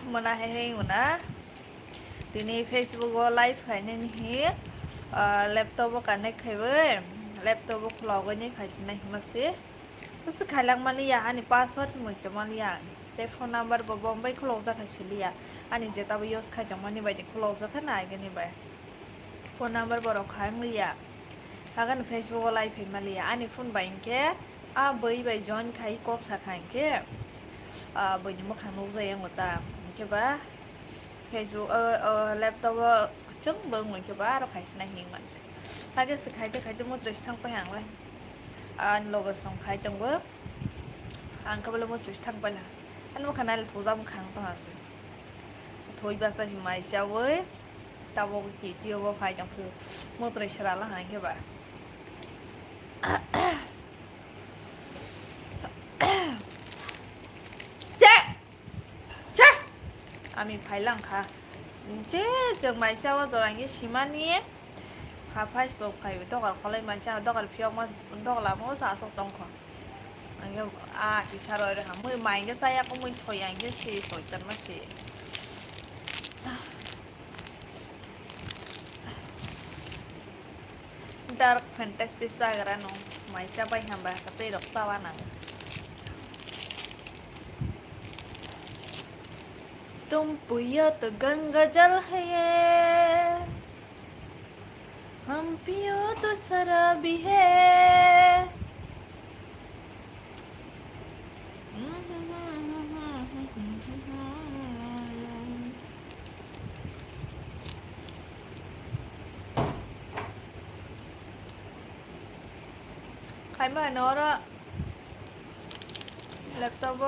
Mona heng mona tini Facebook live khainani hi laptop connect khaibai laptop khlogo ni khaisina himase bus khailang maliya ani password smoito maliya te phone number bo bombay khloja khaisiliya ani jeta bo use khaidong mani bai khloja khana agani bai phone number bo rok khangliya hagan Facebook live maliya ani phone bai ke a bai bai join khai kok sa khai ke bai ni mokhang nukjai angota ke ba Facebook laptop chung bưng mình cái bá đâu phải xin hiền mình hai cái sự khai cái một rồi thằng phải hàng lên anh logo xong khai trong bữa anh có bao nhiêu một rồi thằng phải là anh muốn khả năng là thu ra một kháng tao hả sự thôi bây giờ chỉ mày sao với tao vô cái tiêu vô phải trong thứ một rồi sẽ là hàng cái bạn আমি ফাইলাম খা যে जों माइसाव जरांगे सिमानि खा Facebook five दगार खलाय माइसा दगार फियाव मा दगला मो सा सक दंख आंगे आ इसार रे हम मै माइगे साया को मै थय आंगे से सयतन मासे डार्क फैंटेसी सागरा नो माइसा बाय हamba कते रक्सावा नां तुम पियो तो गंगा जल है हम पियो तो शराबी है खाई में नौर laptop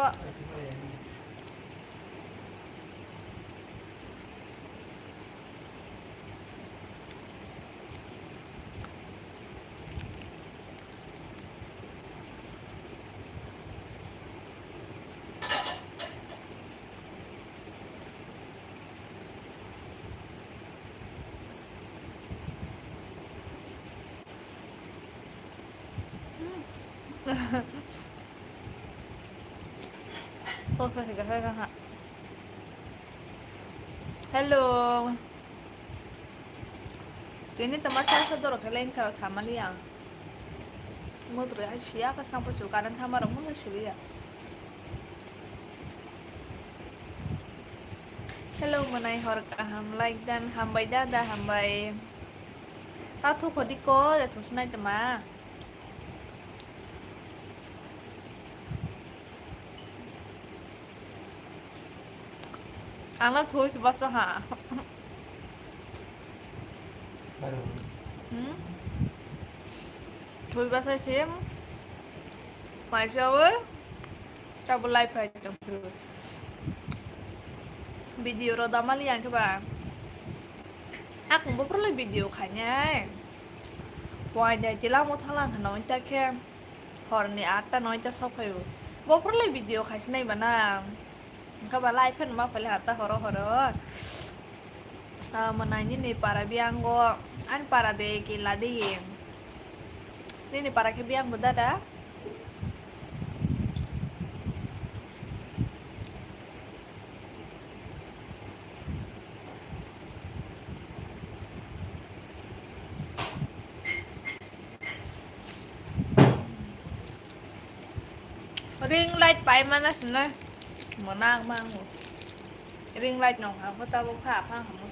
Thôi thì cà phê hả? Hello. Ini tempat saya sedor kalian kalau sama liang. Mau terlihat siapa sampai sukaran sama orang mau sih ya. Hello menai hor ham like dan hambai dada hambai. Tao thu khodi ko để thu snai tama. Ang la thu si basta ha. Thôi bác sẽ xem Mày sao ấy Sao bên live phải trong video rồi đó mà liền các bạn cũng bố rất là video khá nha ngoài nhà chỉ là một thằng làm nói cho khem hồi này ta nói cho sắp phải bố rất là video khá này mà na các bạn live phần mà phải là ta horo mà này như này para biang go an para de kila de Ini para ke biang muda dah. Ring light pai mana sana? Menang mang. Ring light nong aku tahu apa kamu.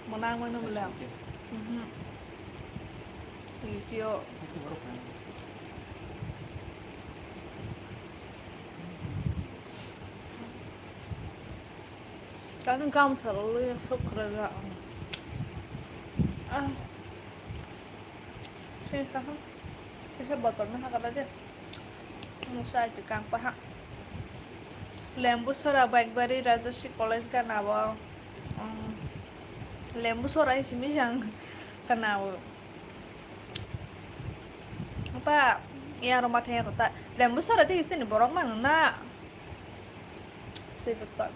Menang mana belum? Video Kan kamu selalu sok kerja. Sini sekarang bisa botolnya agak aja. Musa itu kang paha. Lembu sora baik-baik Rajoshi College kan awal. Lembu sora ini sih misang kan awal. Apa ya rumahnya kota lembu sora di sini borok mana? Betul.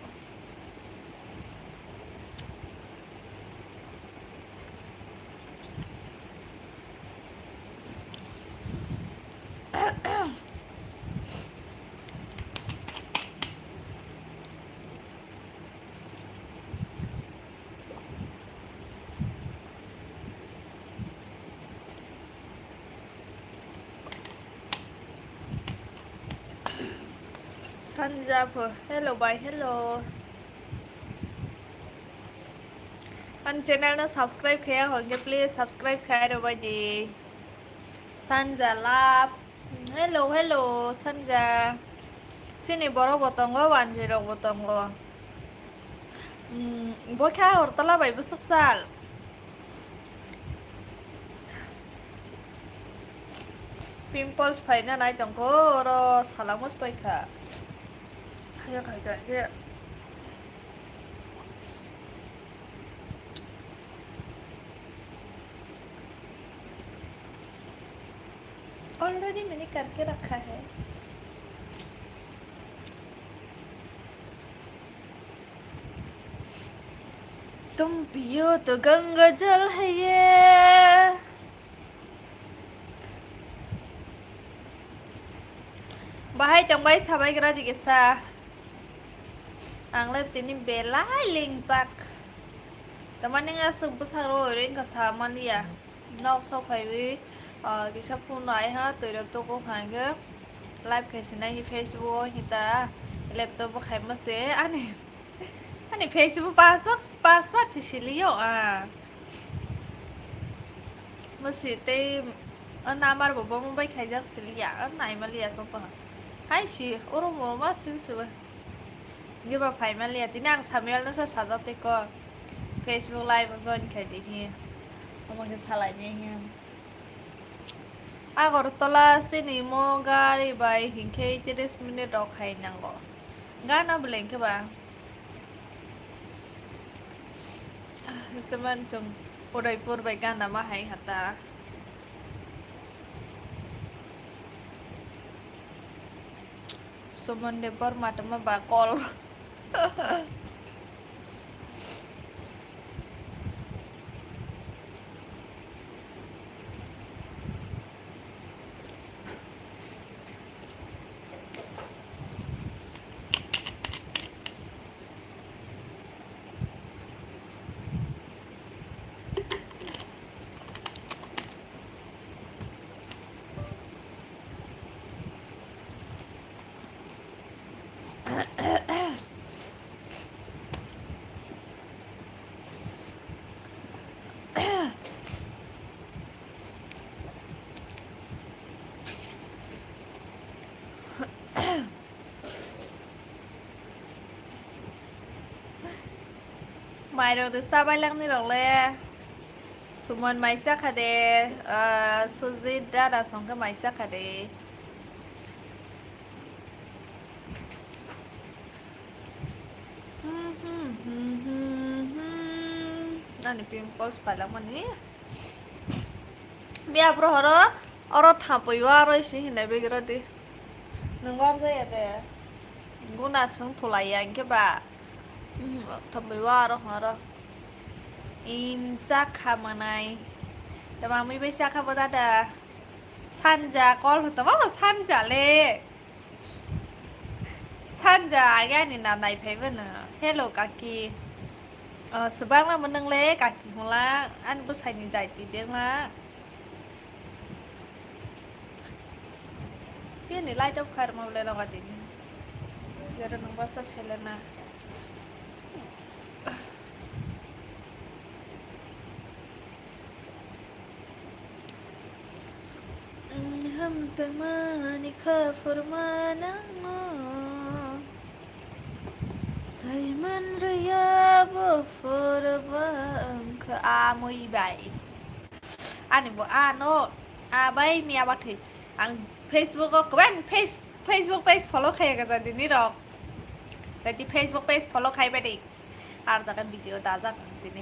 Sanjapur. Hello, bye. Hello. Anh channel nó subscribe kaya hoge please subscribe kaya rồi bài gì. Sanja lab. Hello, hello. Sanja. Sini boro botong go wan jiro botong go. Bố khá ở tala bảy bữa sắc sal. Pimples phải na nai tong ko ro salang mas pai kha. Haya khai ka ke. Already मैंने करके रखा है तुम पियो तो गंगा जल है ये बाहाय चंबाय साबाय ग्रा दिगेसा आंलाय तिनि बेलाय लिंजाक तमाने ngasuk besaro ring ka samalia nok so phaiwi kisa phun lại ha từ đầu tôi cũng hàng cái live cái này hi Facebook hi ta laptop có khai mà sẽ anh này Facebook password chỉ xử lý à mà sẽ tê anh nam mà bộ bông bay khai giác xử lý à này mà lia xong rồi hay chỉ oro mồ mà xử xử như bà phải mà lia tí năng Samuel nó sẽ sản xuất tê con Facebook live rồi khai gì hi không có cái sao lại nhé hi Agartala sini mo gari by hingke 30 minute rok hai nango. Gana beleng ke ba? Seman chung Udaipur by gana ma hai hata. Suman depor matama bakol. Mày rồi từ xa bay lăng đi rồi lê Suman mày sắc hả đê Suzy ra đã xong cái mày sắc hả đê Nani pimples pala man ni Biar bro hara Oro thampu iwa ro isi hinai begira di Nungwar zaya de Guna sung tulai yang ke ba Thampu iwa ro hara Imsak hamanai Tamang mi besak ha boda da Sanja kol tamang ma sanja le Sanja aga ni na nai phai na Hello kaki sebang lah meneng le kaki hula an bus hai ni jai ti tiếng la Dia ni lai dok khar ma le la gati Gara nang basa selena हम ज़माने का फरमाना Simon Raya Bofurbank muy bảy anh này bộ no bay mẹ bắt thì anh Facebook có bạn Facebook page follow khay ka jadi ni rok jadi Facebook page follow khay ba di ar jakan video da jak tini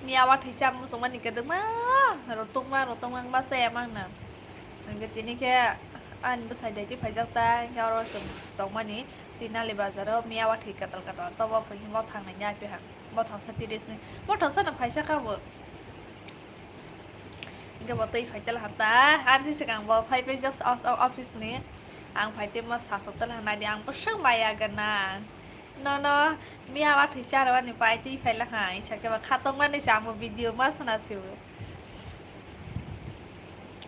mẹ bắt thì chăm sống anh cái đứng mà rồi tung mang ba xe mang nè cái tini kia anh besar jadi pajak ta kalau tong mani tina lebazaro miawa thi katal to ba phi mo thang na nya pe ha mo thang sati des ne mo thang sa na phaisa ka bo inga bo tei phaital hata an si sekang bo phai pe just office ne ang phai te ma sa sotal na di ang pasang maya gana no miawa thi sa ra ni pai ti phai la hai sa ke ba khatong ma ni sa mo video ma sana siu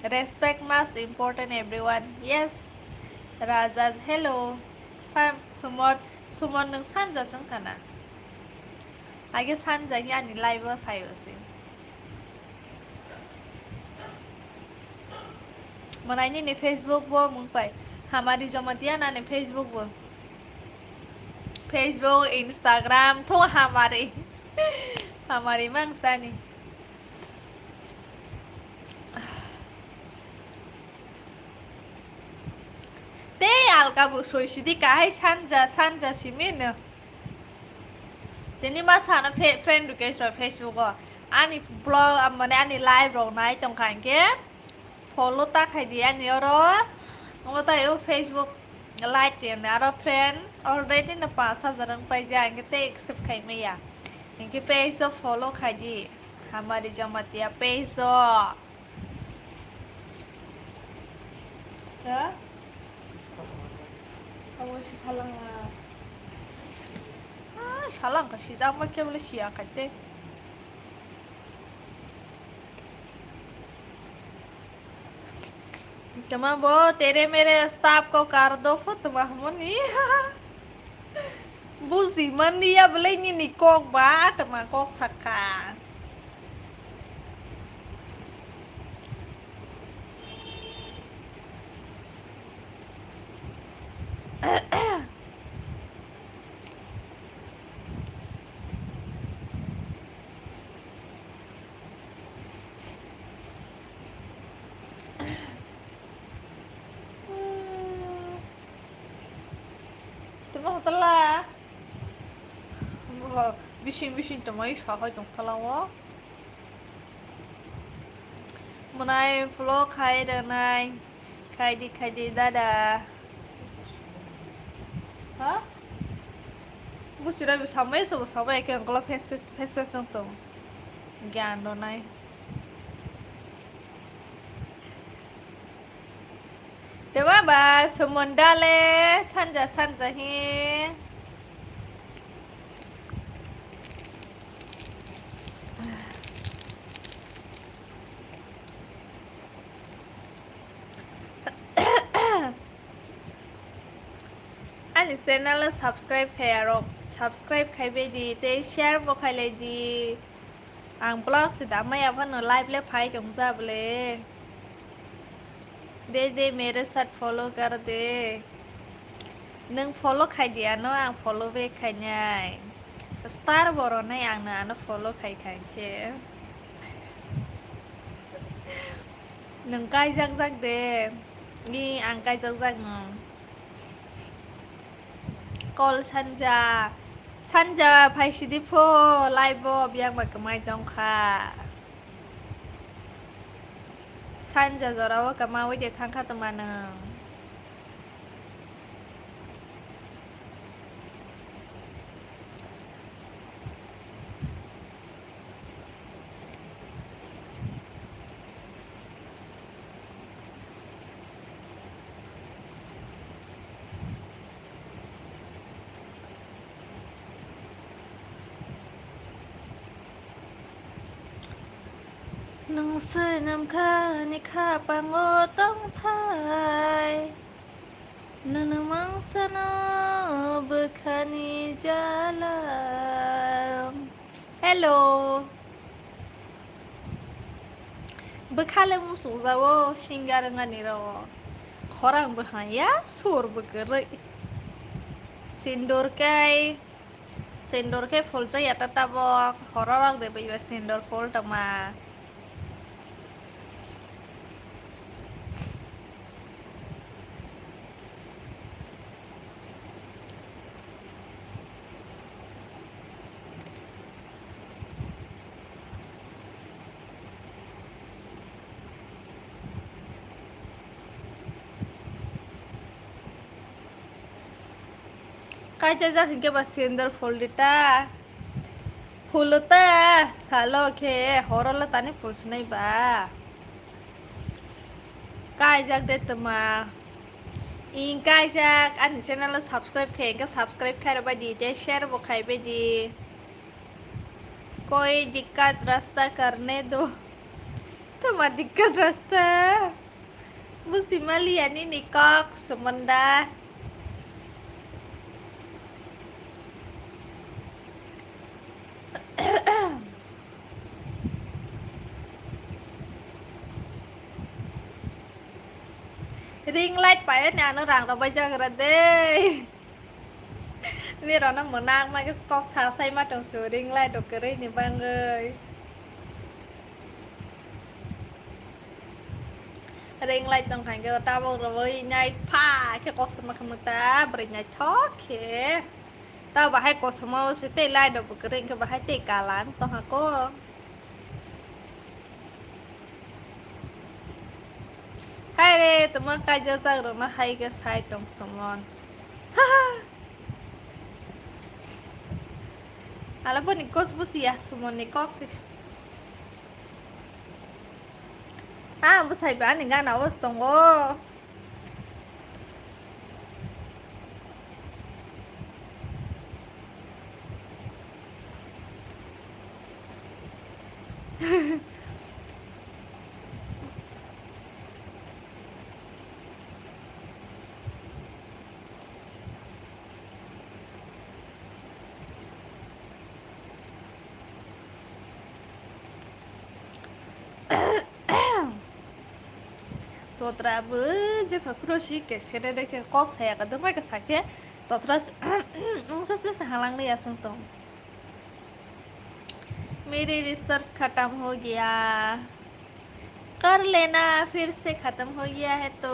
Respect must important everyone. Yes. Raja, hello. Sam, sumon nung sanja sang kana. Age sanja hi ani live five ase. Manai ni Facebook bo mung pai. Hamari Jamatia na ni Facebook bo. Facebook, Instagram, thu Hamari. Hamari mang sani. Te alka bu soisidi kahai sanja simin. Jadi masana friend request or Facebook ko. Ani blog amane ani live ro nai tong kan ke. Follow ta khai di ani ro. Ngota yo Facebook like dia na ro friend already na 5,000 pai ja ang te accept khai me ya. Inki page so follow khai di. Hamari Jamatia page so. Ya? Kamu si halang salang kasi sama kya boleh siya kate. Tama bo, तेरे मेरे staff को कर दो तुम हमनी. Buzi mani ya boleh ni kok ba, tama kok saka. Telah bising temai sahai tong talawa menai vlog khai danai khai di dada ha busira samai samai ke angkala face tong gyan do nai Dewa ba semondale sanja hi Ani channel subscribe khai ro subscribe khai be di te share bo khai le di ang blog si da mai avan live le phai dong ja bole दे मेरे साथ follow कर दे नों follow खाई दिया न आं follow back खाइनाय star बर'नाय आंनो आनो follow खाइखांखे नों गायजाक दे नि आं गायजाक कल सानजा फाइसिदिफो लाइभ बियां बाकमाय दंखा Sanja zorawa kamawi de thangka temanang Nung senam ka ni ka pangotong thai Nanamang sana bekani jalan Hello Bekale musuh zawo singgarangan ni rawo Korang bahaya sur begerai Sindor kai folsa ya tatabo hororok de biwa sindor fol tama Kaja जा के बस अंदर फोल्डिटा फुलता सालो के होरला ताने फुल्स नहीं बा काजak दे तमा इन काजak आनि channel subscribe खे का सब्सक्राइब खार बादी ते शेयर वो खाई बादी कोई दिक्कत रास्ता करने दो तो majikan rasta musimali ani nikok semenda ring light phải nhà nó rằng rồi bây giờ rồi đây vì đó nó mở nang mà cái cọc xào xay mắt trong số ring light được cái này bang ơi ring light trong thành cái tao bảo rồi nhảy pha cái cọc xem mà không ta bring nhảy thoát kì tao bảo hay cọc xem mà sẽ tê light được cái ring cái bảo hay tê cả lán tao hả cô hai đây tụi mình cái giờ rồi nó hay cái sai trong sông Alam po ni Kos po siya sumon ni Cox. Basta ba ni nga nawas tongo. Totra beze paproshi ke shere ke Cox saya kadang mai ke sakit. Totra उनसे से हालांकि नहीं आ सकता हूँ मेरी research खत्म हो गया कर लेना फिर से खत्म हो गया है तो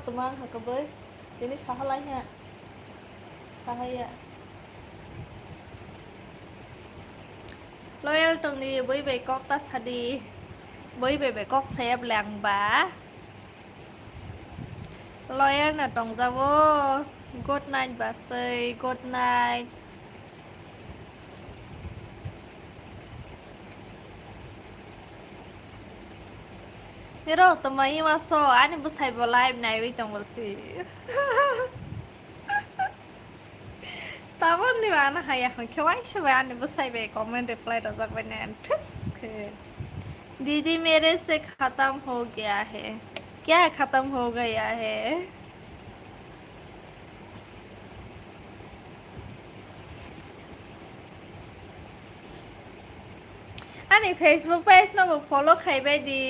teman hak kebay ini sahalanya sahaya loyal tong ni với bề cóc ta sa đi với bề cóc xếp làng bá loyal là tong ra vô good night bà xây good night Nero tumay maso ani bus hay live na iwi tong si Tawon ni rana haya hon kwai shwe ani bus hay be comment reply to sak bane trisk दीदी मेरे से खत्म हो गया है क्या खत्म हो गया है ani Facebook page no follow khai bai di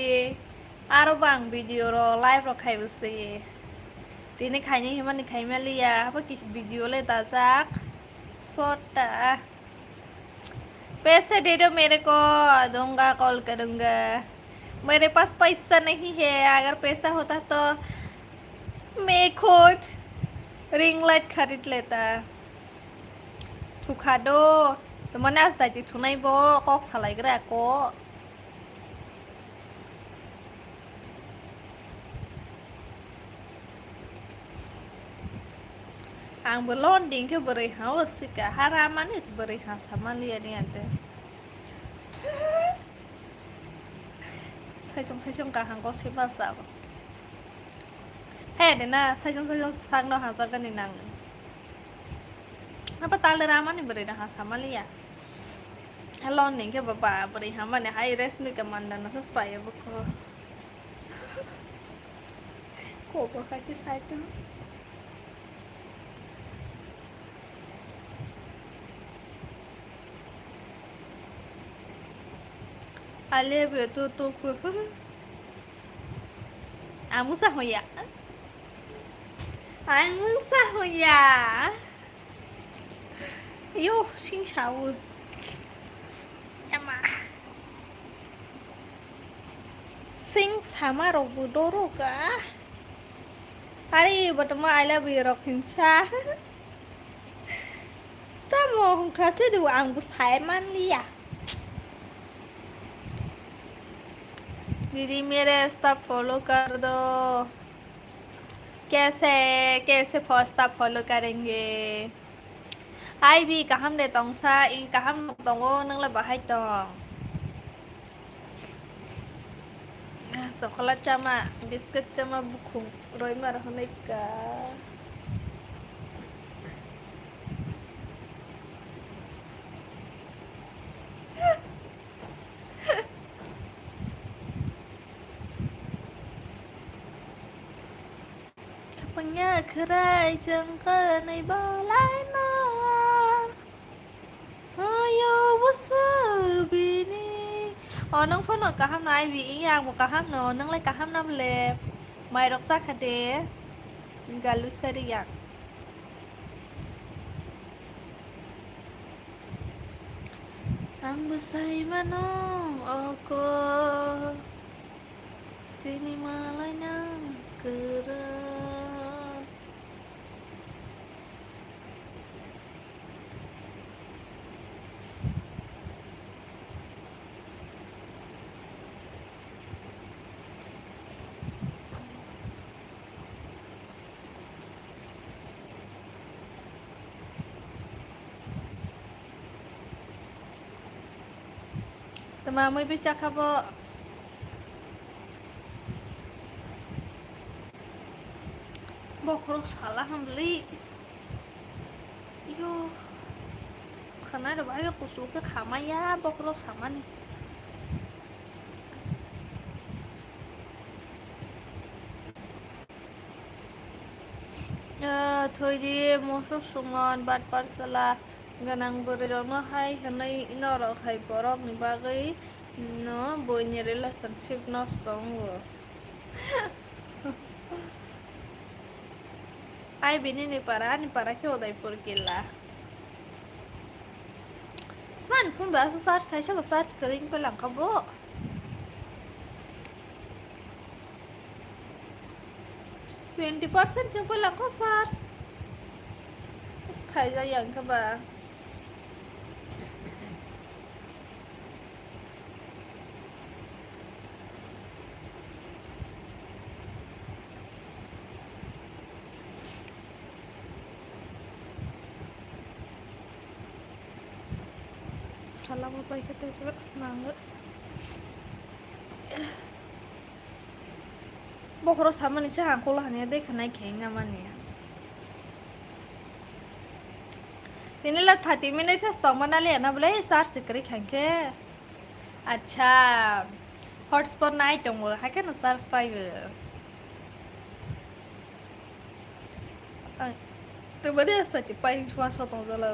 aro bang video ro live ro khai busi tini khai ni himan ni khai malia apa kis video le ta sak sota पैसे दे दो मेरे को दूंगा कॉल करूंगा मेरे pass पैसा नहीं है अगर पैसा होता तो मैं खुद रिंग लाइट खरीद लेता ठुका दो तो मैंने आज तक ठुनाई बो कॉक सलाई करे को ang belon ding ke beri haus sika haraman is beri sama liya ni ante sai chung ka hang ko sipa sa he de na sai chung sang no hang sa ka ni nang apa tale raman ni beri ha sama liya helon ding ke baba beri hama ne hai resmi ka mandana sa spaya buko Kokborok ka ki sai tu Ale betul tu Amu sa hoya Amu sa hoya Yo xin chào Em à Xin Hamari Jamatia Hari bertemu I love you Rokinsa Ta mau kasih dua anggus Thaiman liya दीदी मेरे Insta follow कर दो कैसे कैसे Insta follow करेंगे hai bi cả ham để tòng xa y cả ham tòng ô nâng là bà hai tòng sekolah cama biskuit cama buku roy marah mereka Kapangnya kerai jengke nai balai ma ayo wasabini nâng phun ở cả ham này vì ý nhang một cả ham nó nâng lấy cả ham năm lệ mày đọc sắc hả thế galu seriak ang besai mana aku sini malanya kera Tama may bisa ka po Bokrok salah beli Yo Karena ada banyak aku suka kama ya Bokrok sama nih Thôi đi một số sungon bát parsala ganang beredor hai hanai inoro khai borok ni bagai no boynya relationship no strong ai bini ni para ke Udaipur killa man pun bahasa search khai siapa search kering pelang kabo 20% yang pelang ko search khai ra yang ka ba salam apa kita mangga Bokro sama nih sih aku lah nih deh kena kayaknya mana ya inilah 30 minit से stock बना लिया ना बोले सार सिकरी खाएंगे अच्छा hotspot ना item वो है क्या ना सार स्पाइव तो बड़े सच्ची पाइन छुआ सोतों जला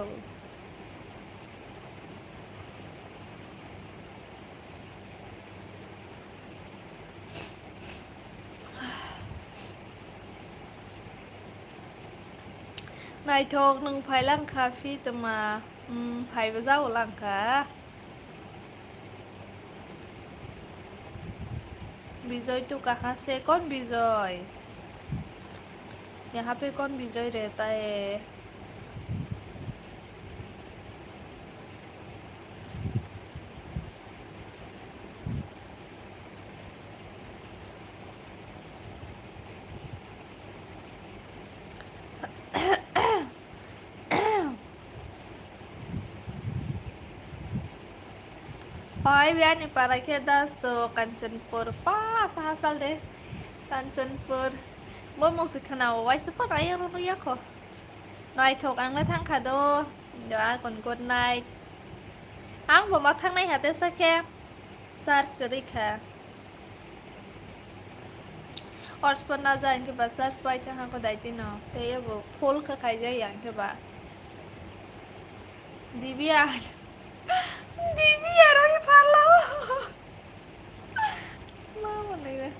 Này thuộc nâng phải lăng cà phê từ mà phải vào rau lăng cả Bijoy तो कहाँ से कौन बिजोय यहाँ पे कौन बिजोय रहता है Ay, biar nih para kita tuh Kanchanpur pas asal deh Kanchanpur Bố một sự nào quay super này luôn nó giấc rồi Này thuộc ăn lấy thằng khả đô Dạ còn good night Ăn bộ mặt thằng này hả tên sao kê Sars kiri khả और स्पन्ना जाए इनके बाद सर्स पाई थे हाँ को दायती ना तो ये वो फूल का खाई जाए यहाँ के बाद दिव्या दिव्या रोही पाला माँ बोले वे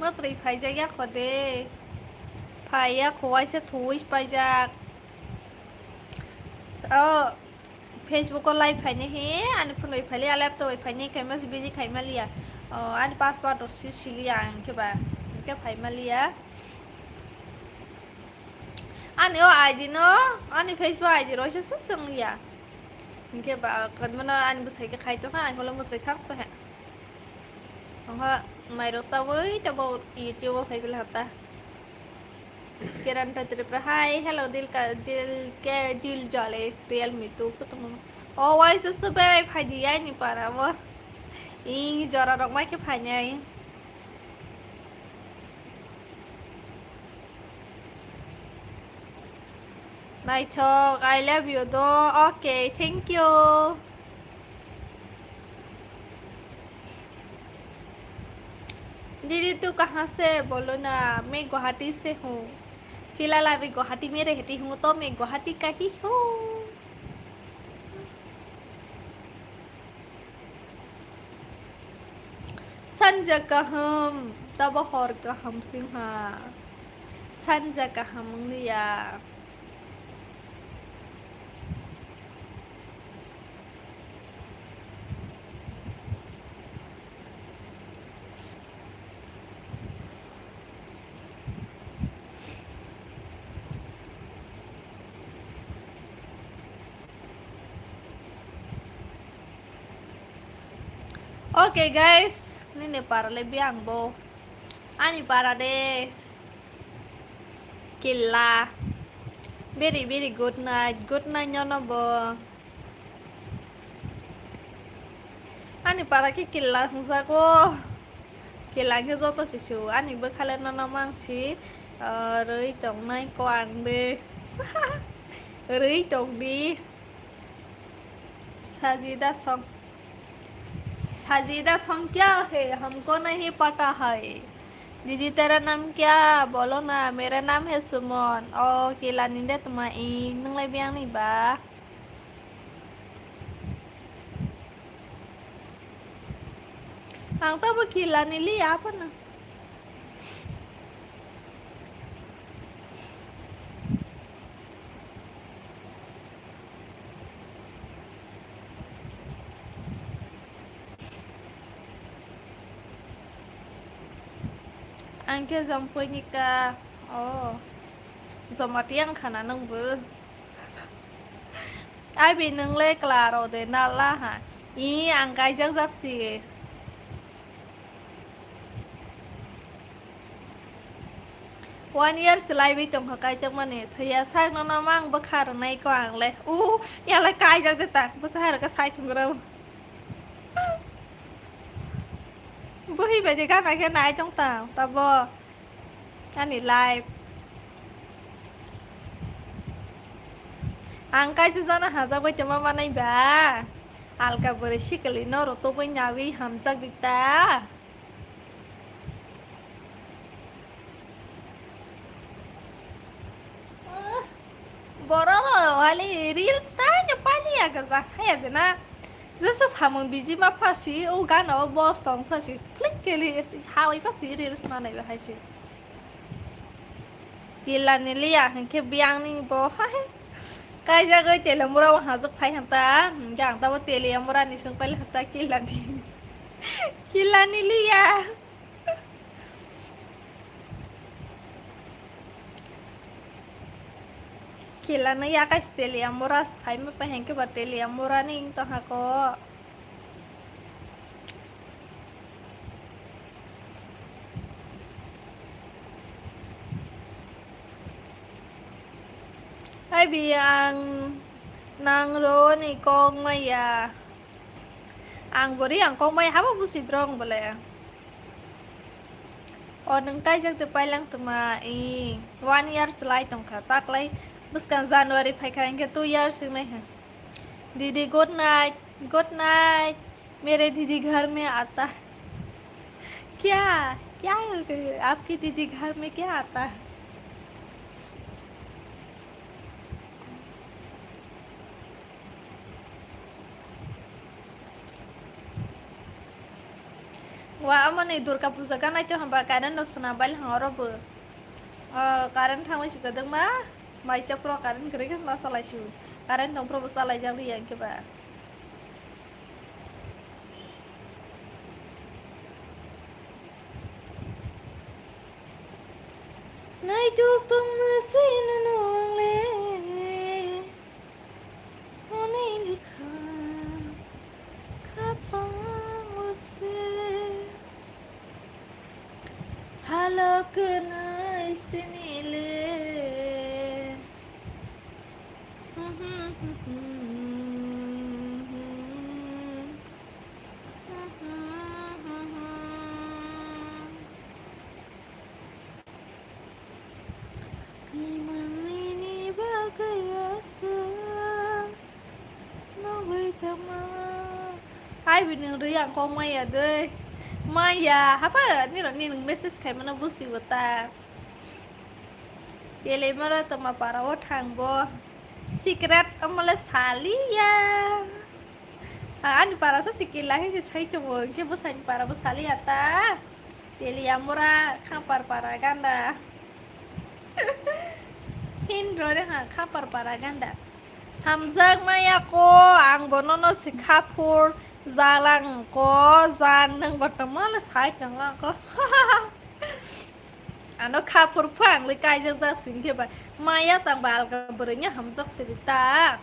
मत रही खाई जाए या खुदे खाई या खोई से थोड़ी पाई जा Facebook को लाइव फाइने हे अनि फोन लाइव फाइले आले अब तो फाइने कैमरा से बिजी खाई मालिया अनि पासवर्ड और सिलिया के बा के फाइ मालिया अनि ओ आईडी नो अनि Facebook आईडी रोइस से संगिया के बा कन मन अनि बसै के खाइ तो हा अनि होला मत्रै थाक्स पे हा माइरो सावै त बो YouTube फाइ बेला हता Kiranta tripra hi, hello Dilka Jill Jolly, real me too. Oh, why is so bad? If I did any para what? In Jora of my companion. Night talk, I love you though. Okay, thank you. दीदी तू कहाँ से बोलो ना मैं गुवाहाटी से हूँ फिलहाल अभी गुवाहाटी में रहती हूँ तो मैं गुवाहाटी का ही हूँ संजय कहम तब हर कहम सिंहा संजय कहम लिया Okay guys, ini para lebih angbo. Ani para de killa. Very good night. Good night nyono bo. Ani para ki killa hungsa ko. Killa ke joto sisu. Ani bekale nono mangsi. Rơi trong nay quàng đi. Rơi trong đi. Sajida song. Sajida song क्या है हमको नहीं पता है दीदी तेरा नाम क्या बोलो ना मेरा नाम है सुमन ओ kila ninda tumain nang biang ni ba ang tabo kila nili apa na Angke zampoy ni ka oh Jamatia ang kana nang bu ai bi nang le claro de na la ha I ang kai jak jak si One year selai bi tong kai jak mane thaya sak na na mang ba khar nai kwang le ya la kai jak de ta bu sa ha ka sai thung ro Bố hi về thì các cái này trong tàu tao vô anh đi live ang kai chứ na haza với chama mà này ba alka bore shikali no ro to với nhà vi ham chắc đi ta boro hali reels ta nya pani aga sa hay de na जसं सामून busy मा फासी ओ गाना बस तंग फासी click केली हावै फासी रिल्स मा नै हायसे किला निलिया हंके बियांगनि बो हाय काय जागै तेलमुरा हाजक फाय हंता गांग Tabo Teliamura निसं pile हंता Qila निलिया Kila na ya ka stelia mura fai me pa henke batelia mura ning to hako ai bi ang nang ro ni kong maya ang bori ang kong maya haba bu sidrong bole o nang kai jak te pailang tuma I 1 year slide tong khatak lai Buskan January फाइ खाएंगे 2 years में है दीदी good night मेरे दीदी घर में आता है क्या क्या है आपकी दीदी घर में क्या आता है wah amane durga puja kan aja hamba kanan no sunabal hangorobo karan thangwai sikadang ma Maisha pro karan gere kan masalah shu karan tong pro masalah jali yang ke ba Nai duk tum masin nong le Oni likha kapang use Halo kenai sini le ini bagayasa nawai tama hai bình thường rồi dạng con mày à đây mày à hả phải như là nhìn message khai mà nó bút xíu ta dia lemara tama para wo thang bo secret amala sali ya ani para sa sikil lahi je chai to bo ke bo san para bo sali ata dia liamura khang para ganda hin rồi ha khang para ganda hamzang maya ko ang bonono sikhapur zalang ko zan nang botama la sai kang la ko nó khá phur phang lấy cay giang giang xính kia vậy mai á tàng bà cái bữa nhá hầm giấc xí ta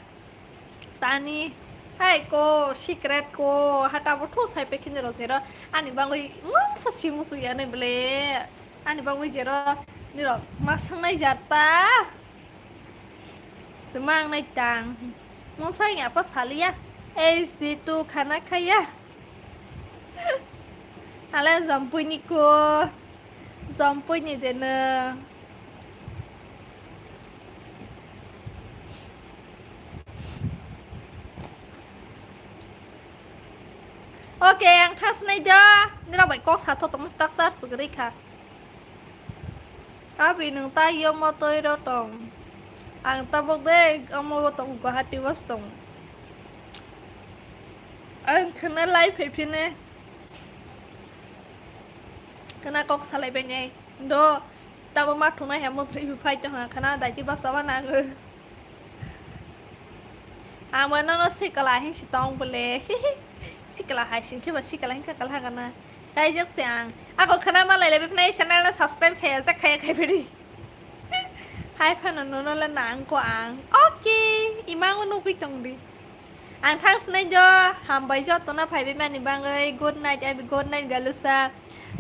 tani hai cô secret cô hata bút thuốc sai pe khi nào rồi đó anh bang ơi ngon sa xí musu ya này bele anh bang ơi rồi đi rồi mà sang này giặt ta từ mang này tàng muốn say nhà pas salia SD tu khana kaya ala zampu ni cô Zampoy ni din na ok ang thas này đó nên là phải có sát thôi tụi tác sát của cái khác à vì nương tay yêu mà tôi đâu tông ang ta bốc đấy ông mà tông có hạt tiêu tông ang khăn lại phải pin nè karena kok salai benye do tabo matuna hemul tri phai to ha khana dai ti basawa na ngu amana no sikala hin sitong bole sikala hai sin ke ba sikala hin ka kala kana kai jak siang ako khana ma lai le bepnai channel na subscribe khaya jak khaya khai phi hai phan no no la nang ko ang okay imang nu pi tong di ang thang snai jo ham bai jo to na phai be man ni bang ơi good night good night galusa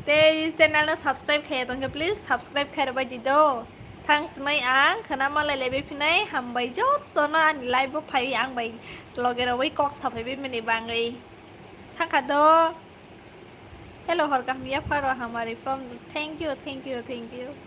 te channel nó subscribe khe tong ke please subscribe khe ba di do thang smai ang khana ma lai le be phinai ham bai jo to na live bo phai ang bai logger oi kok sa phai be meni bang ei thang kha do hello hor ka mia pharo hamari from thank you